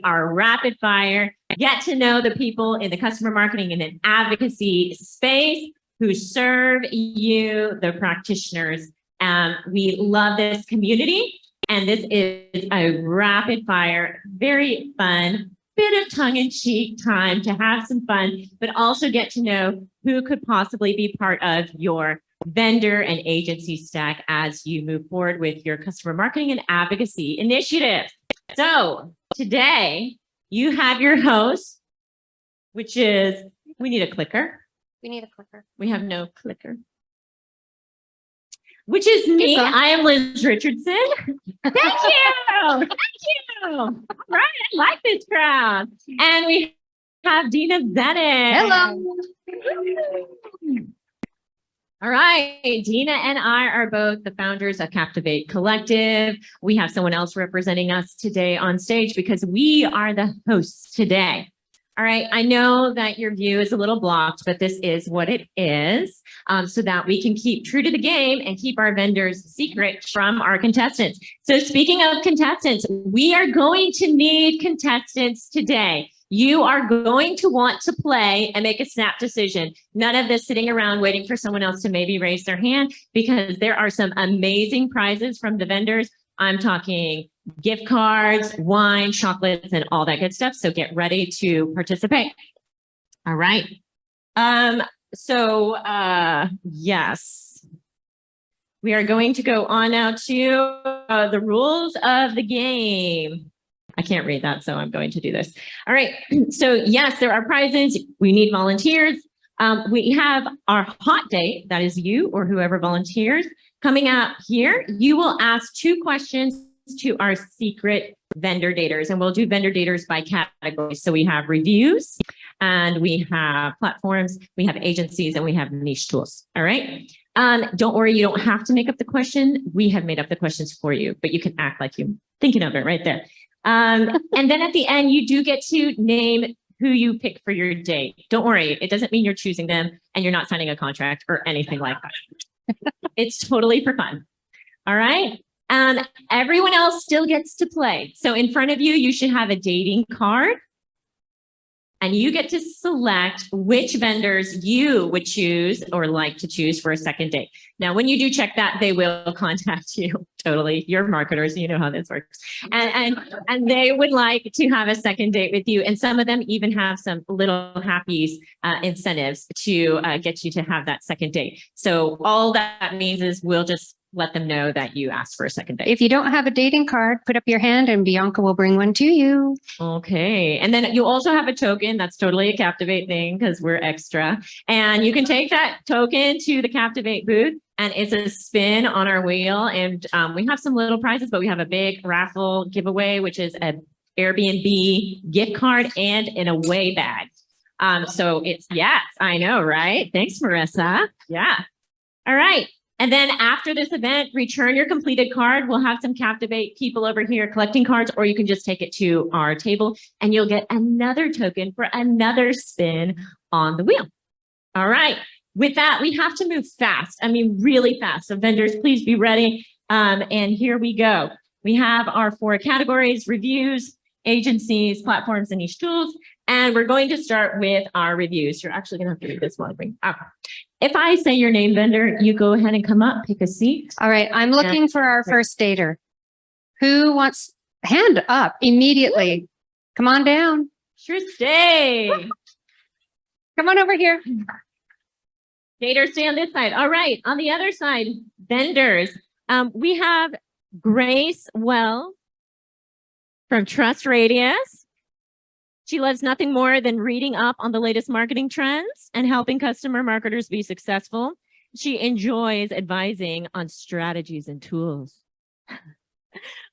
our rapid fire, get to know the people in the customer marketing and advocacy space who serve you, the practitioners. We love this community, and this is a rapid fire, very fun, bit of tongue-in-cheek time to have some fun, but also get to know who could possibly be part of your vendor and agency stack as you move forward with your customer marketing and advocacy initiative. So today you have your host, which is, we need a clicker. We need a clicker. We have no clicker. Which is me. I am Liz Richardson. Thank you. Thank you. All right. I like this crowd. And we have Dina Zenit. Hello. All right. Dina and I are both the founders of Captivate Collective. We have someone else representing us today on stage because we are the hosts today. All right. I know that your view is a little blocked, but this is what it is, so that we can keep true to the game and keep our vendors secret from our contestants. So speaking of contestants, we are going to need contestants today. You are going to want to play and make a snap decision. None of this sitting around waiting for someone else to maybe raise their hand, because there are some amazing prizes from the vendors. I'm talking gift cards, wine, chocolates, and all that good stuff. So get ready to participate. All right. Yes, we are going to go on now to the rules of the game. I can't read that, so I'm going to do this. All right. So yes, there are prizes. We need volunteers. We have our hot date. That is you or whoever volunteers coming out here. You will ask 2 questions to our secret vendor daters, and we'll do vendor daters by category. So we have reviews, and we have platforms, we have agencies, and we have niche tools. All right. Don't worry, you don't have to make up the question. We have made up the questions for you, but you can act like you're thinking of it right there. And then at the end, you do get to name who you pick for your date. Don't worry, it doesn't mean you're choosing them and you're not signing a contract or anything like that. It's totally for fun. All right. Everyone else still gets to play. So in front of you, you should have a dating card, and you get to select which vendors you would choose or like to choose for a second date. Now, when you do check that, they will contact you. Totally. You're marketers. You know how this works. And they would like to have a second date with you. And some of them even have some little happies incentives to get you to have that second date. So all that means is we'll just let them know that you asked for a second date. If you don't have a dating card, put up your hand and Bianca will bring one to you. Okay. And then you also have a token. That's totally a Captivate thing because we're extra. And you can take that token to the Captivate booth, and it's a spin on our wheel. And we have some little prizes, but we have a big raffle giveaway, which is an Airbnb gift card and an away bag. So it's, yes, I know, right? Thanks, Marissa. Yeah. All right. And then after this event, return your completed card. We'll have some Captivate people over here collecting cards, or you can just take it to our table and you'll get another token for another spin on the wheel. All right. With that, we have to move fast. I mean, really fast. So vendors, please be ready. And here we go. We have our 4 categories: reviews, agencies, platforms, and niche tools. And we're going to start with our reviews. You're actually going to have to read this one. If I say your name, vendor, you go ahead and come up, pick a seat. All right. I'm looking for our first dater. Who wants hand up immediately? Come on down. Sure, stay. Come on over here. Daters, stay on this side. All right. On the other side, vendors. We have Grace Well from Trust Radius. She loves nothing more than reading up on the latest marketing trends and helping customer marketers be successful. She enjoys advising on strategies and tools.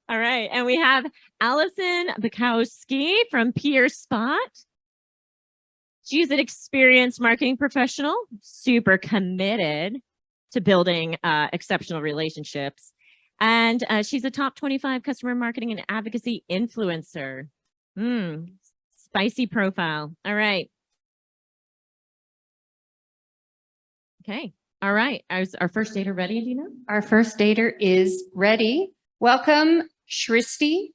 All right. And we have Allison Bukowski from Peer Spot. She's an experienced marketing professional, super committed to building exceptional relationships. And she's a top 25 customer marketing and advocacy influencer. Spicy profile. All right. Okay. All right. Is our first dater ready, Dina? Our first dater is ready. Welcome, Shristi.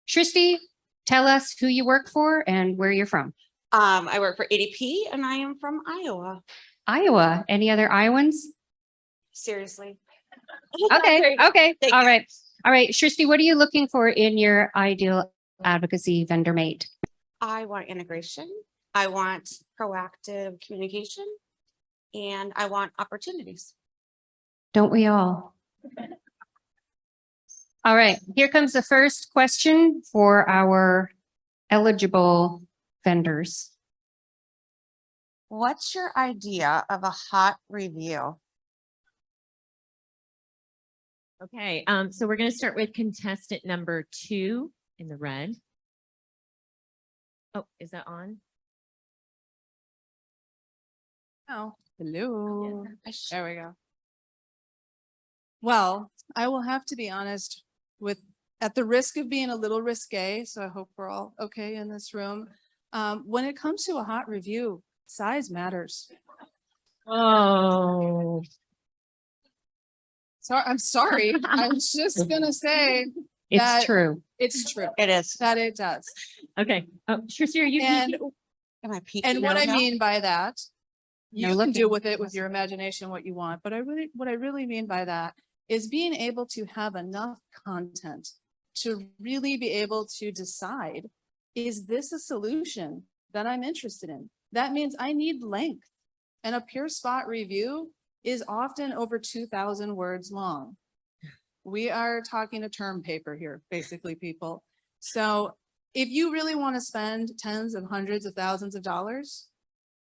Shristi, tell us who you work for and where you're from. I work for ADP and I am from Iowa. Iowa. Any other Iowans? Seriously. Okay. Okay. Thank All you. right. All right. Shristi, what are you looking for in your ideal advocacy vendor mate? I want integration. I want proactive communication and I want opportunities. Don't we all? All right. Here comes the first question for our eligible vendors. What's your idea of a hot review? Okay, so we're going to start with contestant number 2 in the red. Oh, is that on? Oh, hello. I sh- There we go. Well, I will have to be honest with, at the risk of being a little risque, so I hope we're all okay in this room. When it comes to a hot review, size matters. Oh, So I'm sorry. I was just gonna say It's That- true. it's true It is. that it does. okay. Oh, Shristi, are you And, peeking? Am I peeking? and what I now? mean by that, you No can do looking. with it with your imagination what you want, but what I really mean by that is being able to have enough content to really be able to decide, is this a solution that I'm interested in? That means I need length. And a pure spot review is often over 2,000 words long. We are talking a term paper here, basically, people. So if you really want to spend tens of hundreds of thousands of dollars,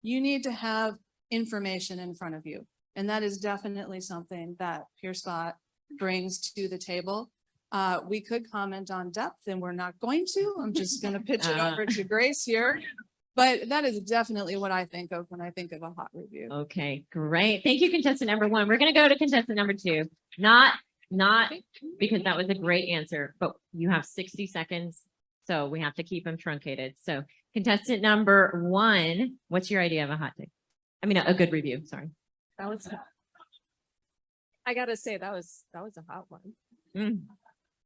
you need to have information in front of you. And that is definitely something that PeerSpot brings to the table. We could comment on depth and we're not going to. I'm just going to pitch it over to Grace here. But that is definitely what I think of when I think of a hot review. Okay, great. Thank you, contestant number 1. We're going to go to contestant number 2. Not because that was a great answer, but you have 60 seconds. So we have to keep them truncated. So contestant number 1, what's your idea of a hot take? I mean, a good review, sorry. That was, I gotta say, that was a hot one. Mm.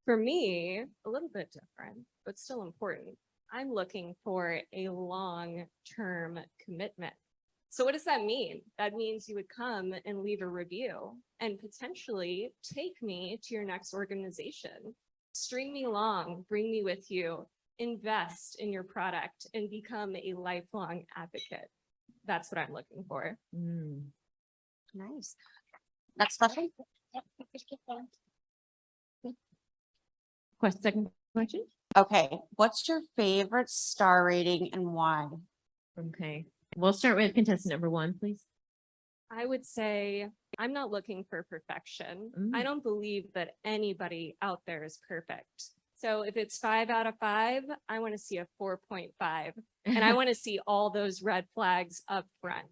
For me, a little bit different, but still important. I'm looking for a long-term commitment. So what does that mean? That means you would come and leave a review and potentially take me to your next organization. String me along, bring me with you, invest in your product, and become a lifelong advocate. That's what I'm looking for. Mm. Nice. Next question. Second question? Okay. What's your favorite star rating and why? Okay, we'll start with contestant number 1, please. I would say I'm not looking for perfection. I Mm. don't believe that anybody out there is perfect. So if it's 5 out of 5, I want to see a 4.5 and I want to see all those red flags up front.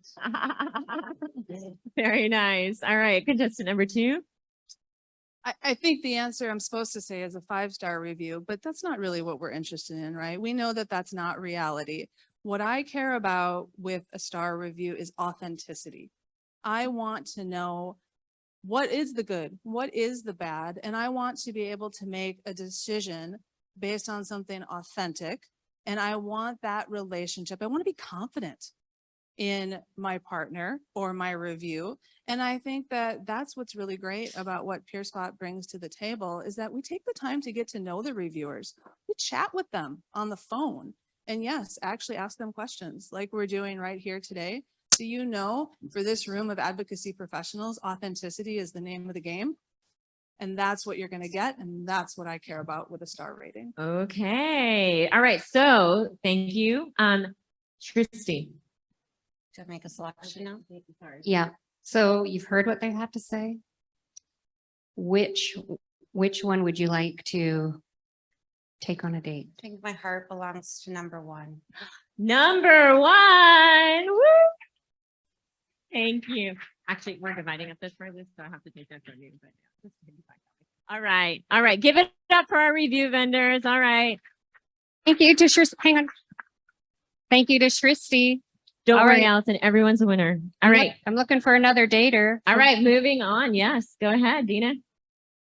Very nice. All right, contestant number 2. I think the answer I'm supposed to say is a 5-star review, but that's not really what we're interested in, right? We know that that's not reality. What I care about with a star review is authenticity. I want to know what is the good, what is the bad, and I want to be able to make a decision based on something authentic. And I want that relationship. I want to be confident in my partner or my review. And I think that that's what's really great about what PeerSpot brings to the table is that we take the time to get to know the reviewers. We chat with them on the phone. And yes, actually ask them questions like we're doing right here today. So you know, for this room of advocacy professionals, authenticity is the name of the game. And that's what you're going to get. And that's what I care about with a star rating. Okay, all right, so thank you. Shristi. To make a selection now. Yeah. So you've heard what they have to say. Which one would you like to take on a date? I think my heart belongs to number 1. Number 1. Woo! Thank you. Actually, we're dividing up this for this, so I have to take that from you. But yeah, this is gonna be fine. All right. All right. Give it up for our review vendors. All right. Thank you to Shristi. Hang on. Thank you to Shristi. Don't All worry, right. Allison. Everyone's a winner. All right. I'm looking for another dater. All right. Moving on. Yes. Go ahead, Dina.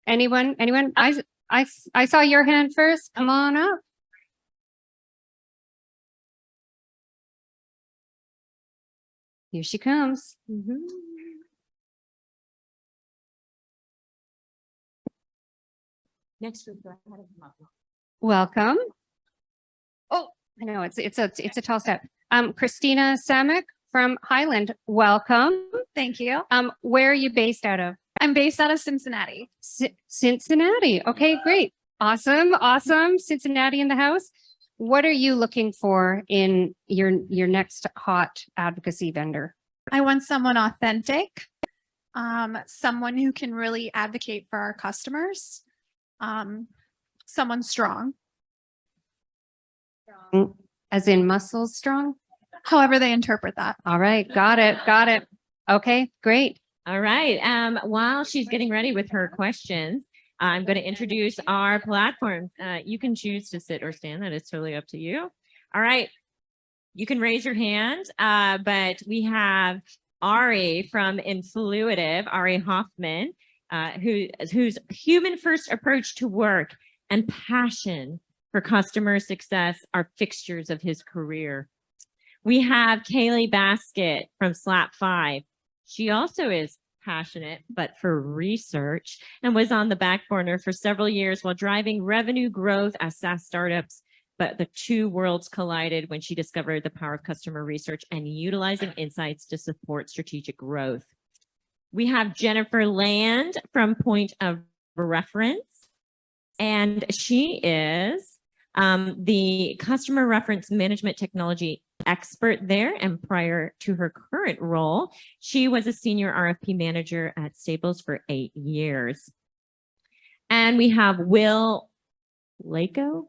Anyone? I saw your hand first. Come on up. Here she comes. Next group. Go ahead and come up. Welcome. Oh, I know it's a tall step. Christina Samek from Highland. Welcome. Thank you. Where are you based out of? I'm based out of Cincinnati. Cincinnati. Okay, great. Awesome. Cincinnati in the house. What are you looking for in your next hot advocacy vendor? I want someone authentic, someone who can really advocate for our customers, someone strong, As in muscles strong? however they interpret that. All right. Got it. Okay, great. All right. While she's getting ready with her questions, I'm going to introduce our platform. You can choose to sit or stand. That is totally up to you. All right. You can raise your hand, but we have Ari from Influitive, Ari Hoffman, whose human first approach to work and passion for customer success are fixtures of his career. We have Kaylee Baskett from Slap 5. She also is passionate, but for research, and was on the back burner for several years while driving revenue growth as SaaS startups. But the two worlds collided when she discovered the power of customer research and utilizing insights to support strategic growth. We have Jennifer Land from Point of Reference, and she is the customer reference management technology expert there. And prior to her current role, she was a senior RFP manager at Staples for 8 years. And we have Will Lacko.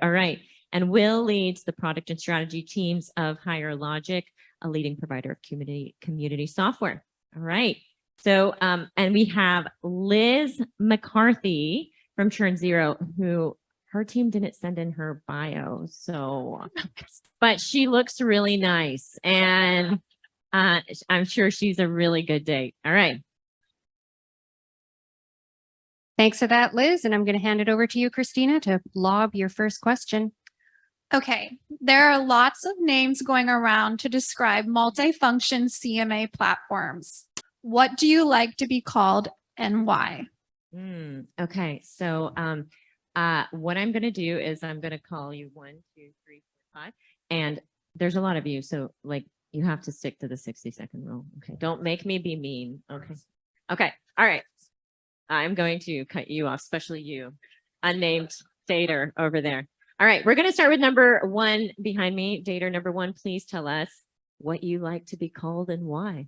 All right. And Will leads the product and strategy teams of Higher Logic, a leading provider of community software. All right. So, and we have Liz McCarthy from Churn Zero, who her team didn't send in her bio. So, but she looks really nice. And I'm sure she's a really good date. All right. Thanks for that, Liz. And I'm going to hand it over to you, Christina, to lob your first question. Okay, there are lots of names going around to describe multifunction CMA platforms. What do you like to be called and why? Okay, so what I'm going to do is I'm going to call you 1, 2, 3, 4, 5, and there's a lot of you, so like you have to stick to the 60-second rule. Okay, don't make me be mean. Okay, all right. I'm going to cut you off, especially you, unnamed dater over there. All right, we're going to start with number 1 behind me. Dater number 1, please tell us what you like to be called and why.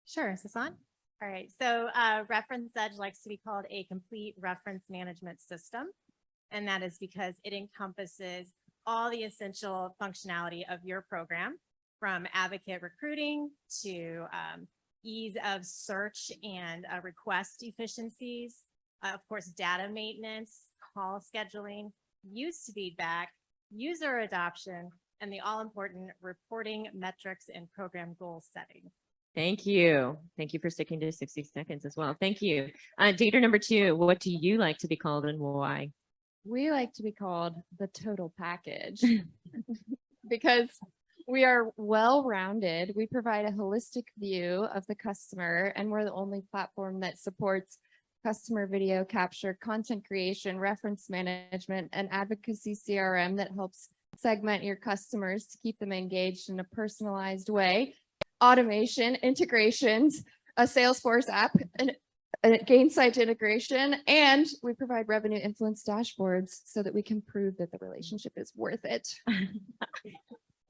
Sure. Is this on? All right. So Reference Edge likes to be called a complete reference management system. And that is because it encompasses all the essential functionality of your program, from advocate recruiting to ease of search and request efficiencies, of course, data maintenance, call scheduling, use feedback, user adoption, and the all-important reporting, metrics, and program goal setting. Thank you. Thank you for sticking to 60 seconds as well. Thank you. Dater number 2, what do you like to be called and why? We like to be called the total package because we are well-rounded. We provide a holistic view of the customer, and we're the only platform that supports customer video capture, content creation, reference management, and advocacy CRM that helps segment your customers to keep them engaged in a personalized way. Automation, integrations, a Salesforce app, a Gainsight integration, and we provide revenue influence dashboards so that we can prove that the relationship is worth it.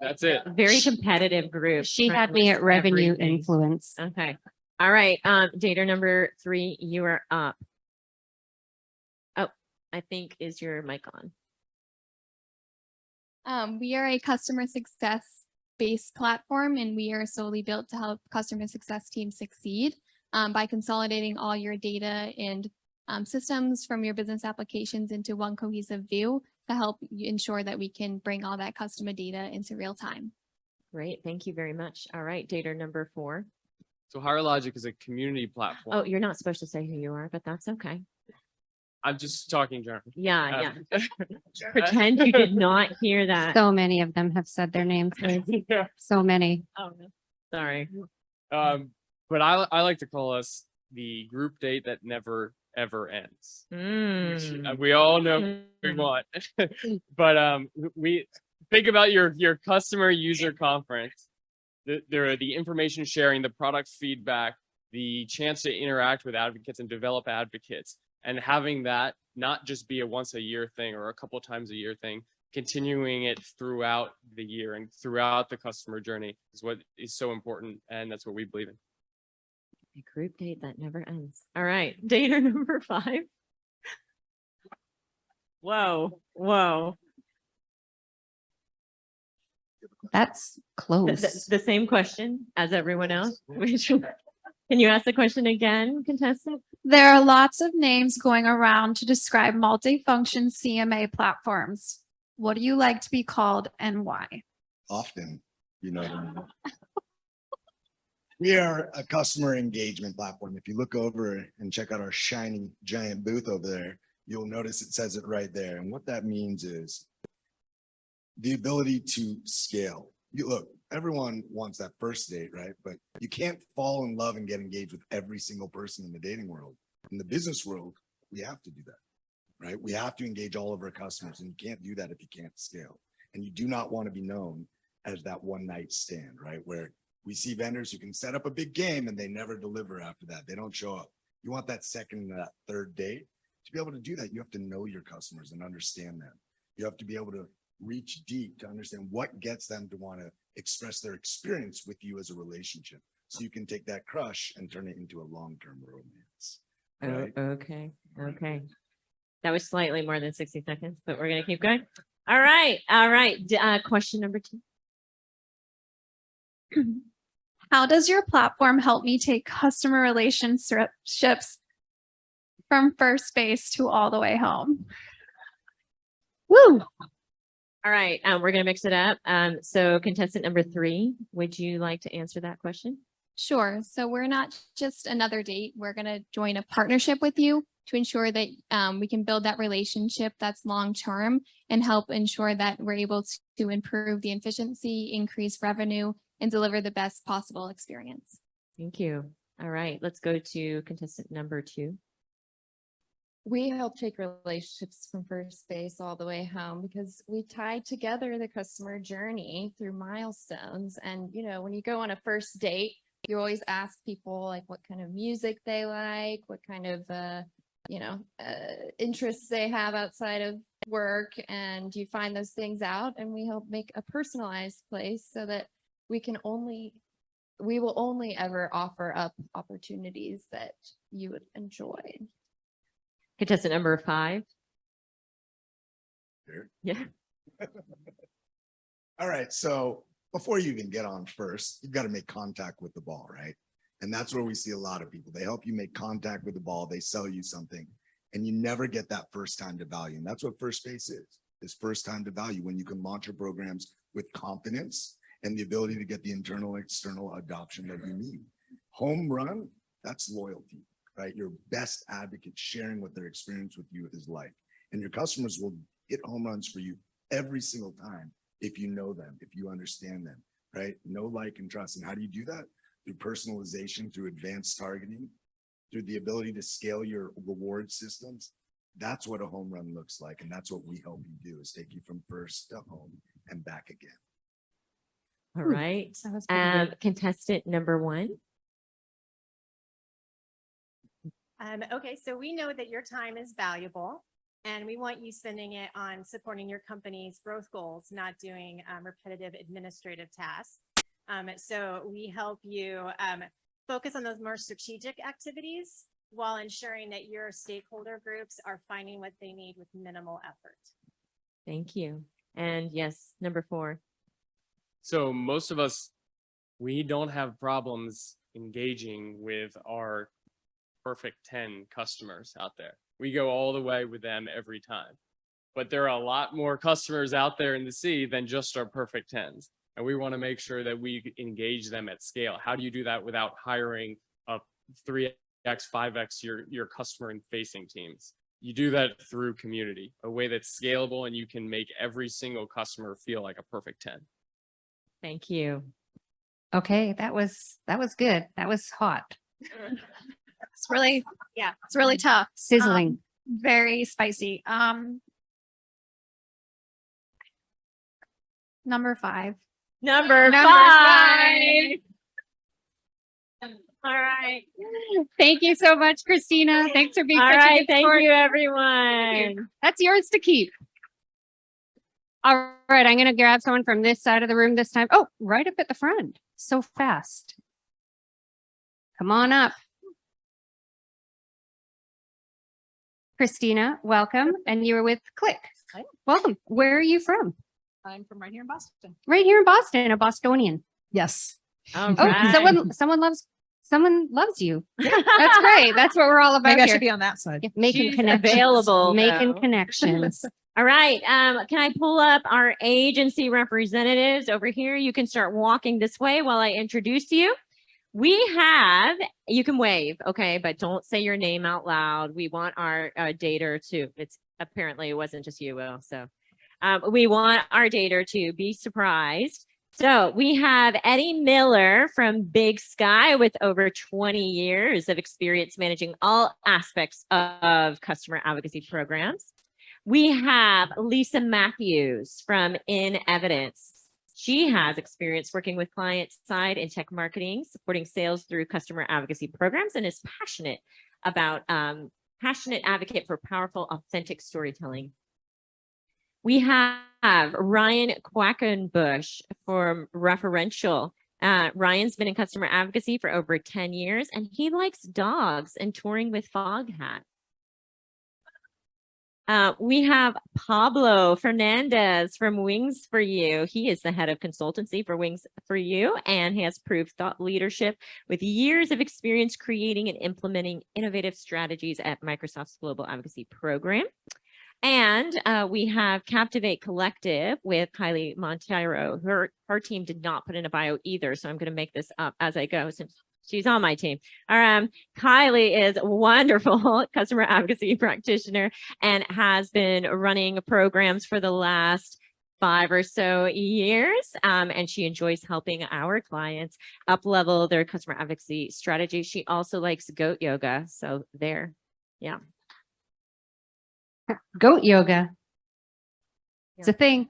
That's it. Very competitive group. She trying had to me list at revenue everything. influence. Okay. All right. Dater number 3, you are up. Oh, I think is your mic on? We are a customer success based platform, and we are solely built to help customer success teams succeed by consolidating all your data and systems from your business applications into one cohesive view to help ensure that we can bring all that customer data into real time. Great. Thank you very much. All right. Dater number 4. So Higher Logic is a community platform. Oh, you're not supposed to say who you are, but that's okay. I'm just talking general. Yeah, yeah. Uh, Pretend you did not hear that. So many of them have said their names. Liz. So many. Oh, no. Sorry. But I like to call us the group date that never ever ends. Which, Mm. we all know what we want. But we think about your customer user conference, the information sharing, the product feedback, the chance to interact with advocates and develop advocates, and having that not just be a once a year thing or a couple times a year thing, continuing it throughout the year and throughout the customer journey is what is so important, and that's what we believe in. A group date that never ends. All right, data number 5. Whoa, whoa. That's close. The same question as everyone else. Can you ask the question again, contestant? There are lots of names going around to describe multifunction CMA platforms. What do you like to be called and why? Often, you know what I mean? We are a customer engagement platform. If you look over and check out our shiny giant booth over there, you'll notice it says it right there. And what that means is the ability to scale. You look, everyone wants that first date, right? But you can't fall in love and get engaged with every single person in the dating world. In the business world, we have to do that, right? We have to engage all of our customers, and you can't do that if you can't scale. And you do not want to be known as that one night stand, right? Where we see vendors who can set up a big game and they never deliver after that. They don't show up. You want that second and that third date. To be able to do that, you have to know your customers and understand them. You have to be able to reach deep to understand what gets them to want to express their experience with you as a relationship. So you can take that crush and turn it into a long-term romance. Right? Oh, okay. Okay. That was slightly more than 60 seconds, but we're going to keep going. All right. All right. Question number 2. How does your platform help me take customer relationships from first base to all the way home? Woo! All right. We're going to mix it up. So contestant number 3, would you like to answer that question? Sure. So we're not just another date. We're going to join a partnership with you to ensure that we can build that relationship that's long-term and help ensure that we're able to improve the efficiency, increase revenue, and deliver the best possible experience. Thank you. All right. Let's go to contestant number 2. We help take relationships from first base all the way home because we tie together the customer journey through milestones. And, you know, when you go on a first date, you always ask people like what kind of music they like, what kind of, interests they have outside of work. And you find those things out, and we help make a personalized place so that we will only ever offer up opportunities that you would enjoy. Contestant number 5. Sure. Yeah. All right. So before you even get on first, you've got to make contact with the ball, right? And that's where we see a lot of people. They help you make contact with the ball. They sell you something, and you never get that first time to value. And that's what first base is first time to value, when you can launch your programs with confidence and the ability to get the internal, external adoption that you need. Home run, that's loyalty, right? Your best advocate sharing what their experience with you is like. And your customers will hit home runs for you every single time if you know them, if you understand them, right? Know, like, and trust. And how do you do that? Through personalization, through advanced targeting, through the ability to scale your reward systems. That's what a home run looks like. And that's what we help you do, is take you from first to home and back again. All right. That was pretty good. Contestant number 1. Okay, so we know that your time is valuable, and we want you spending it on supporting your company's growth goals, not doing repetitive administrative tasks. So we help you focus on those more strategic activities while ensuring that your stakeholder groups are finding what they need with minimal effort. Thank you. And yes, number 4. So most of us, we don't have problems engaging with our perfect 10 customers out there. We go all the way with them every time. But there are a lot more customers out there in the sea than just our perfect 10s. And we want to make sure that we engage them at scale. How do you do that without hiring a 3x, 5x your customer and facing teams? you do that through community, a way that's scalable and you can make every single customer feel like a perfect 10. Thank you. Okay, that was good. That was hot. It's really, yeah, it's really tough. Sizzling. Very spicy. Number 5. Number Number 5. All right. Thank you so much, Christina. Thanks for being All such a right. good Thank sport. you, everyone. That's yours to keep. All right, I'm going to grab someone from this side of the room this time. Oh, right up at the front. So fast. Come on up. Christina, welcome. And you were with Click. Welcome. Where are you from? I'm from right here in Boston. Right here in Boston, a Bostonian. Yes. All Oh, right. someone loves you. That's great. That's what we're all about Maybe I here. should be on that side. Yeah, making She's connections. available, Making though. connections. All right. Can I pull up our agency representatives over here? You can start walking this way while I introduce you. You can wave, okay, but don't say your name out loud. We want our data to, apparently it wasn't just you, Will. So we want our data to be surprised. So we have Eddie Miller from Big Sky with over 20 years of experience managing all aspects of customer advocacy programs. We have Lisa Matthews from In Evidence. She has experience working with client side in tech marketing, supporting sales through customer advocacy programs, and is passionate advocate for powerful, authentic storytelling. We have Ryan Quackenbush from Referential. Ryan's been in customer advocacy for over 10 years, and he likes dogs and touring with Fog Hat. We have Pablo Fernandez from Wings for You. He is the head of consultancy for Wings for You and has proved thought leadership with years of experience creating and implementing innovative strategies at Microsoft's Global Advocacy Program. And we have Captivate Collective with Kylie Monteiro. Her team did not put in a bio either, so I'm going to make this up as I go since she's on my team. Kylie is a wonderful customer advocacy practitioner and has been running programs for the last 5 or so years. And she enjoys helping our clients up-level their customer advocacy strategy. She also likes goat yoga. So there, yeah. Goat yoga. It's a thing.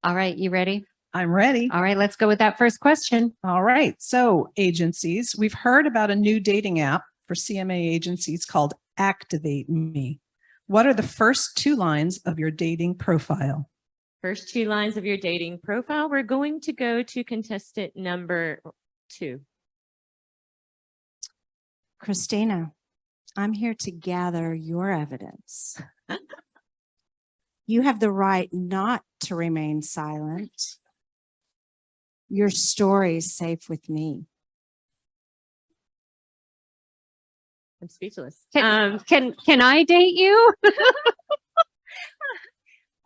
All right, you ready? I'm ready. All right, let's go with that first question. All right. So agencies, we've heard about a new dating app for CMA agencies called Activate Me. What are the first 2 lines of your dating profile? First 2 lines of your dating profile. We're going to go to contestant number 2. Christina, I'm here to gather your evidence. You have the right not to remain silent. Your story is safe with me. I'm speechless. Can I date you?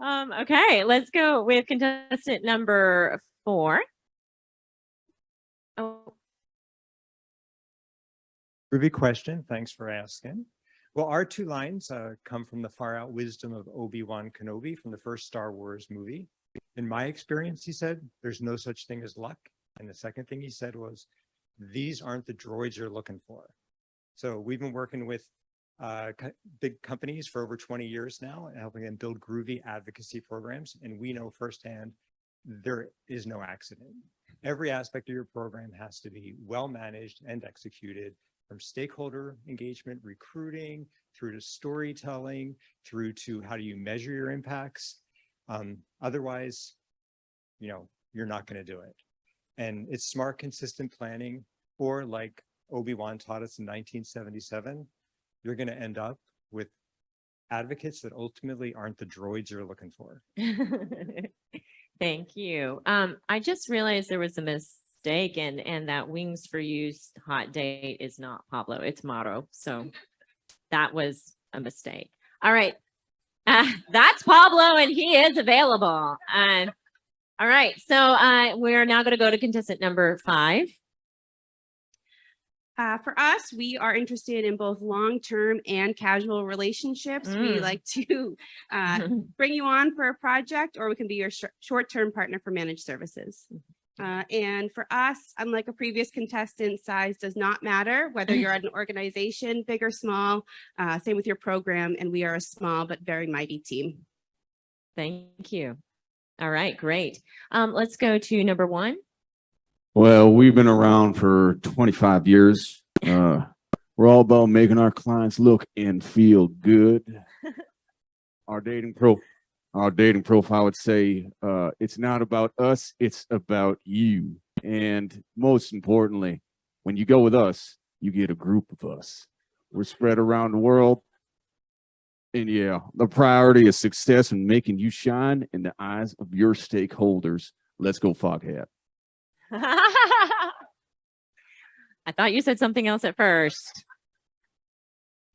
Okay, let's go with contestant number 4. Oh, Groovy question. Thanks for asking. Well, our 2 lines come from the far out wisdom of Obi-Wan Kenobi from the first Star Wars movie. In my experience, he said, there's no such thing as luck. And the second thing he said was, these aren't the droids you're looking for. So we've been working with big companies for over 20 years now and helping them build groovy advocacy programs. And we know firsthand, there is no accident. Every aspect of your program has to be well managed and executed, from stakeholder engagement, recruiting, through to storytelling, through to how do you measure your impacts. Otherwise, you're not going to do it. And it's smart, consistent planning, or like Obi-Wan taught us in 1977, you're going to end up with advocates that ultimately aren't the droids you're looking for. thank you. I just realized there was a mistake and that Wings for You's hot date is not Pablo, it's Mauro. So that was a mistake. All right. That's Pablo and he is available. All right. So we're now going to go to contestant number 5. For us, we are interested in both long-term and casual relationships. We like to bring you on for a project, or we can be your short-term partner for managed services. And for us, unlike a previous contestant, size does not matter, whether you're at an organization, big or small, same with your program, and we are a small but very mighty team. Thank you. All right, great. Let's go to number 1. Well, we've been around for 25 years. We're all about making our clients look and feel good. Our dating profile would say, it's not about us, it's about you. And most importantly, when you go with us, you get a group of us. We're spread around the world. And yeah, the priority is success and making you shine in the eyes of your stakeholders. Let's go, Foghat. I thought you said something else at first.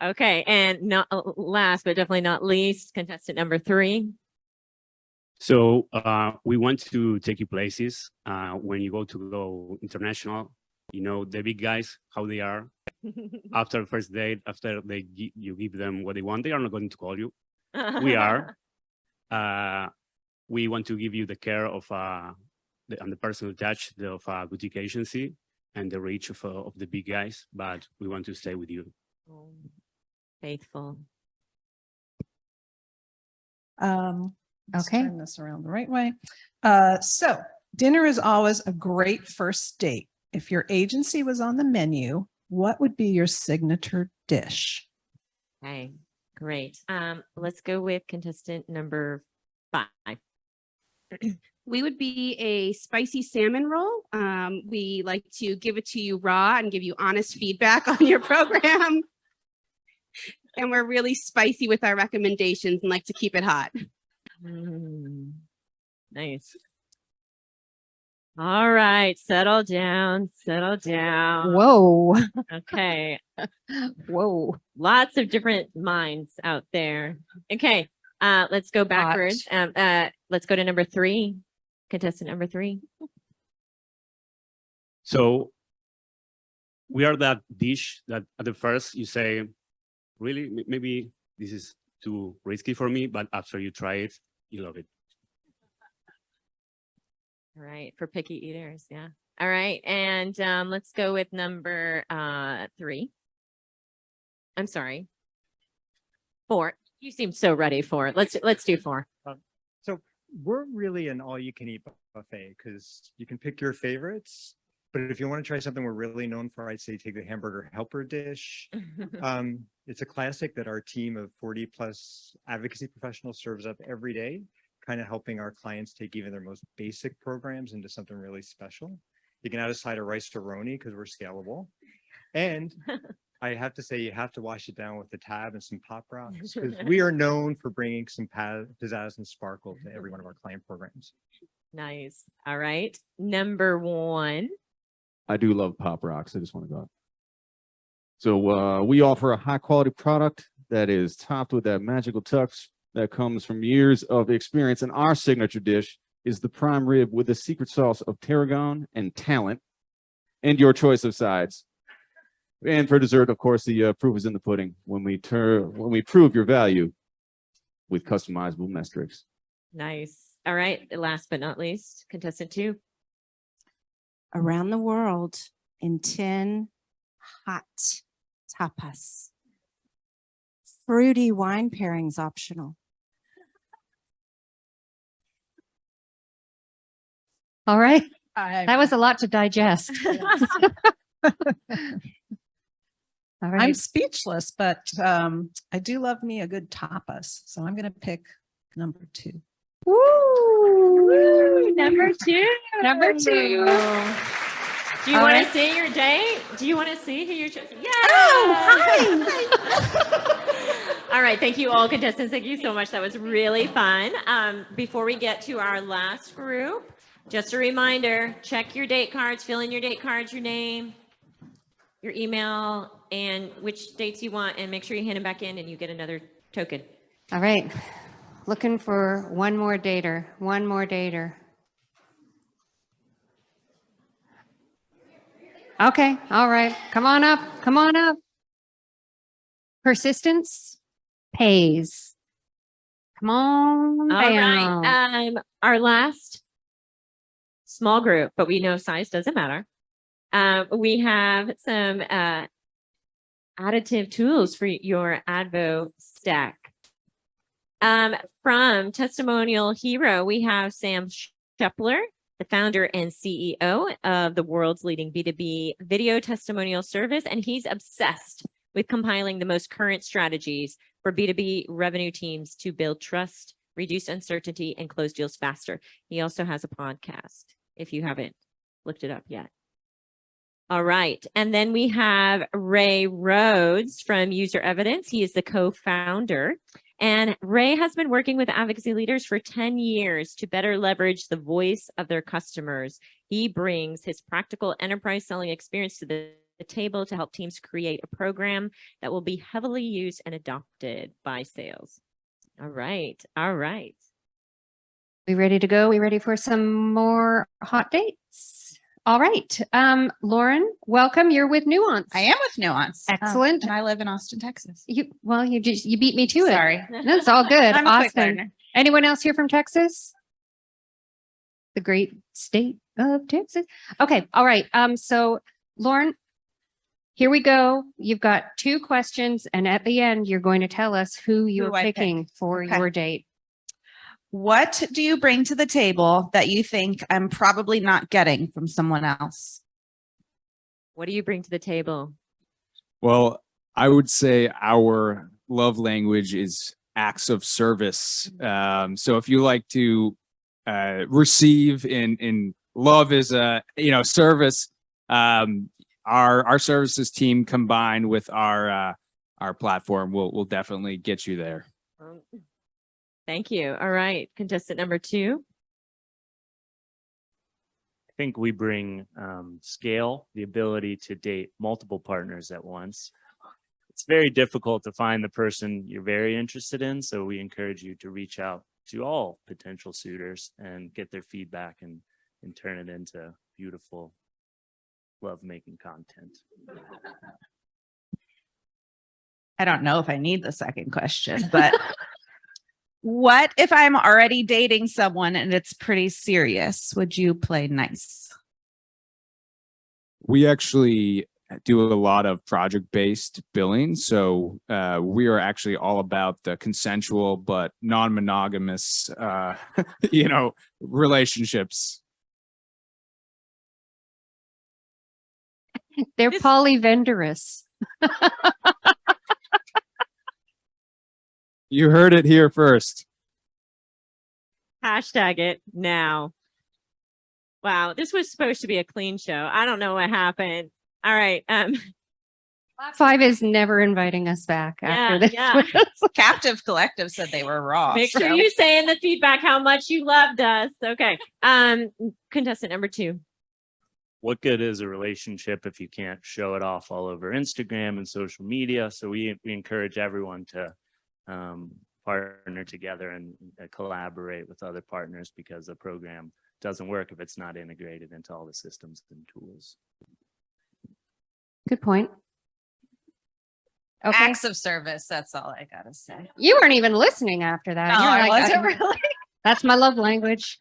Okay, and not last, but definitely not least, contestant number 3. So we want to take you places when you go international, you know, the big guys, how they are. After the first date, after you give them what they want, they are not going to call you. We are. We want to give you the care of and the personal touch of a boutique agency and the reach of the big guys, but we want to stay with you. Faithful. Let's Okay. turn this around the right way. So dinner is always a great first date. If your agency was on the menu, what would be your signature dish? Okay, great. Let's go with contestant number 5. We would be a spicy salmon roll. We like to give it to you raw and give you honest feedback on your program. And we're really spicy with our recommendations and like to keep it hot. Nice. All right, settle down, settle down. Whoa. Okay. Whoa. Lots of different minds out there. Okay, let's go backwards. Let's go to number 3. Contestant number 3. So we are that dish that at the first you say, really, maybe this is too risky for me, but after you try it, you love it. All right, for picky eaters, yeah. All right, and let's go with number 3. I'm sorry. 4. You seem so ready for it. Let's do 4. So we're really an all-you-can-eat buffet because you can pick your favorites. But if you want to try something we're really known for, I'd say take the hamburger helper dish. It's a classic that our team of 40+ advocacy professionals serves up every day, kind of helping our clients take even their most basic programs into something really special. You can add a side of rice-a-roni because we're scalable. And I have to say, you have to wash it down with the tab and some pop rocks because we are known for bringing some pizzazz and sparkle to every one of our client programs. Nice. All right, number 1. I do love pop rocks. I just want to go. So we offer a high quality product that is topped with that magical touch that comes from years of experience. And our signature dish is the prime rib with the secret sauce of tarragon and talent and your choice of sides. And for dessert, of course, the proof is in the pudding when we prove your value with customizable metrics. Nice. All right, last but not least, contestant 2. Around the world in 10 hot tapas. Fruity wine pairings optional. All right. That was a lot to digest. All right. I'm speechless, but I do love me a good tapas. So I'm going to pick number 2. Woo! Number 2. Number 2. Do you want to see your date? Do you want to see who you're choosing? Yeah. Oh, hi. All right. Thank you all contestants. Thank you so much. That was really fun. Before we get to our last group, just a reminder, check your date cards, fill in your date cards, your name, your email, and which dates you want, and make sure you hand them back in and you get another token. All right. Looking for one more dater. One more dater. Okay, all right. Come on up. Come on up. Persistence pays. Come on All down. right. Our last small group, but we know size doesn't matter. We have some additive tools for your Advo stack. From Testimonial Hero, we have Sam Shepler, the founder and CEO of the world's leading B2B video testimonial service, and he's obsessed with compiling the most current strategies for B2B revenue teams to build trust, reduce uncertainty, and close deals faster. He also has a podcast, if you haven't looked it up yet. All right. And then we have Ray Rhodes from User Evidence. He is the co-founder. And Ray has been working with advocacy leaders for 10 years to better leverage the voice of their customers. He brings his practical enterprise selling experience to the table to help teams create a program that will be heavily used and adopted by sales. All right. All right. We ready to go? We ready for some more hot dates? All right. Lauren, welcome. You're with Nuance. I am with Nuance. Excellent. And I live in Austin, Texas. You beat me to it. Sorry. No, it's all good. I'm a quick Austin. learner. Anyone else here from Texas? The great state of Texas. Okay. All right. So Lauren, here we go. You've got 2 questions, and at the end, you're going to tell us who you're I pick. picking for Okay. your date. What do you bring to the table that you think I'm probably not getting from someone else? What do you bring to the table? Well, I would say our love language is acts of service. So if you like to receive in love is service, our services team combined with our platform will definitely get you there. Thank you. All right. Contestant number 2. I think we bring scale, the ability to date multiple partners at once. It's very difficult to find the person you're very interested in, so we encourage you to reach out to all potential suitors and get their feedback and turn it into beautiful lovemaking content. I don't know if I need the second question, but what if I'm already dating someone and it's pretty serious? Would you play nice? We actually do a lot of project-based billing. So we are actually all about the consensual but non-monogamous, relationships. They're polyvendorous. You heard it here first. Hashtag it now. Wow, this was supposed to be a clean show. I don't know what happened. All right. 5 is never inviting us back after this. Yeah. Captive Collective said they were raw. Make sure so- you say in the feedback how much you loved us. Okay. Contestant number 2. What good is a relationship if you can't show it off all over Instagram and social media? So we encourage everyone to partner together and collaborate with other partners, because the program doesn't work if it's not integrated into all the systems and tools. Good point. Okay. Acts of service. That's all I gotta say. You weren't even listening after that. No, You're I like, wasn't really. That's my love language.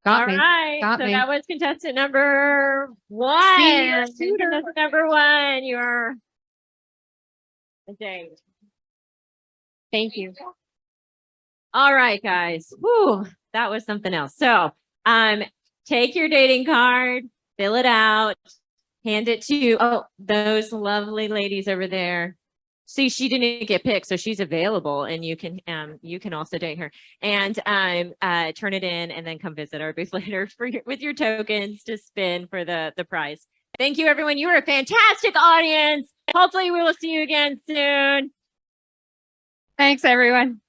Got All me. right. Got So me. that was contestant number 1. Senior suitor. Contestant number 1, you're a date. Thank you. All right, guys. Whew, that was something else. So, take your dating card, fill it out, hand it to those lovely ladies over there. See, she didn't get picked, so she's available, and you can also date her. And turn it in, and then come visit our booth later with your tokens to spin for the prize. Thank you, everyone. You were a fantastic audience. Hopefully, we will see you again soon. Thanks, everyone.